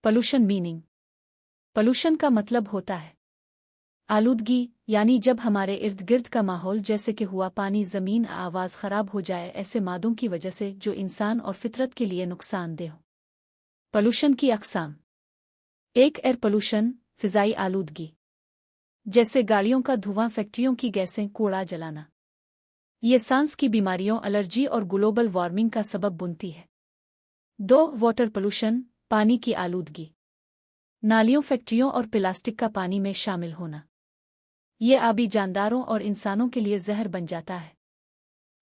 Pollution meaning. Pollution का मतलब होता है आलूदगी, यानी जब हमारे इर्द गिर्द का माहौल जैसे कि हुआ पानी, ज़मीन, आवाज़ ख़राब हो जाए ऐसे मादों की वजह से जो इंसान और फितरत के लिए नुकसानदेह हो। पॉल्यूशन की अक़साम। 1. एयर पॉल्यूशन, फ़िज़ाई आलूदगी, जैसे गाड़ियों का धुआं, फैक्ट्रियों की गैसें, कूड़ा जलाना। ये सांस की बीमारियों, एलर्जी और ग्लोबल वार्मिंग का सबब बनती है। 2. वाटर पॉल्यूशन, पानी की आलूदगी, नालियों, फैक्ट्रियों और प्लास्टिक का पानी में शामिल होना। ये आबी जानदारों और इंसानों के लिए जहर बन जाता है।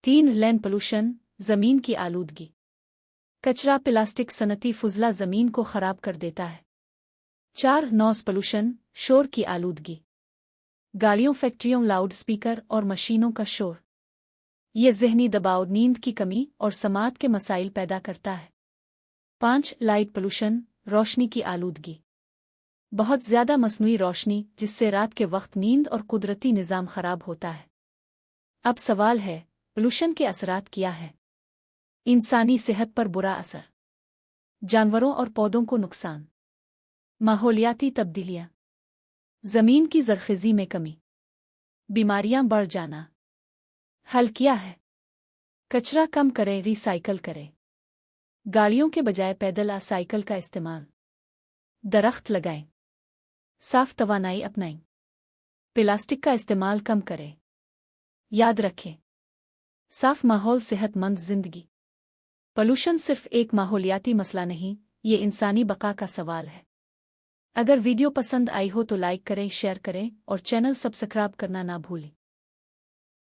3. लैंड पॉल्यूशन, ज़मीन की आलूदगी, कचरा, प्लास्टिक, सनती फुजला ज़मीन को ख़राब कर देता है। 4. नॉइज़ पॉल्यूशन, शोर की आलूदगी, गाड़ियों, फैक्ट्रियों, लाउड स्पीकर और मशीनों का शोर। ये ज़हनी दबाव, नींद की कमी और समात के मसाइल पैदा करता है। 5. लाइट पॉल्यूशन, रोशनी की आलूदगी, बहुत ज़्यादा मसनूई रोशनी जिससे रात के वक्त नींद और कुदरती निज़ाम ख़राब होता है। अब सवाल है, पॉल्यूशन के असरात क्या हैं? इंसानी सेहत पर बुरा असर, जानवरों और पौधों को नुकसान, माहौलियाती तब्दीलियाँ, ज़मीन की ज़रख़ीज़ी में कमी, बीमारियां बढ़ जाना। हल क्या है? कचरा कम करें, रिसाइकल करें, गाड़ियों के बजाय पैदल या साइकिल का इस्तेमाल, दरख्त लगाएं, साफ तवानाई अपनाएं, प्लास्टिक का इस्तेमाल कम करें। याद रखें, साफ माहौल, सेहतमंद जिंदगी। पॉल्यूशन सिर्फ एक माहौलियाती मसला नहीं, ये इंसानी बका का सवाल है। अगर वीडियो पसंद आई हो तो लाइक करें, शेयर करें और चैनल सब्सक्राइब करना ना भूलें।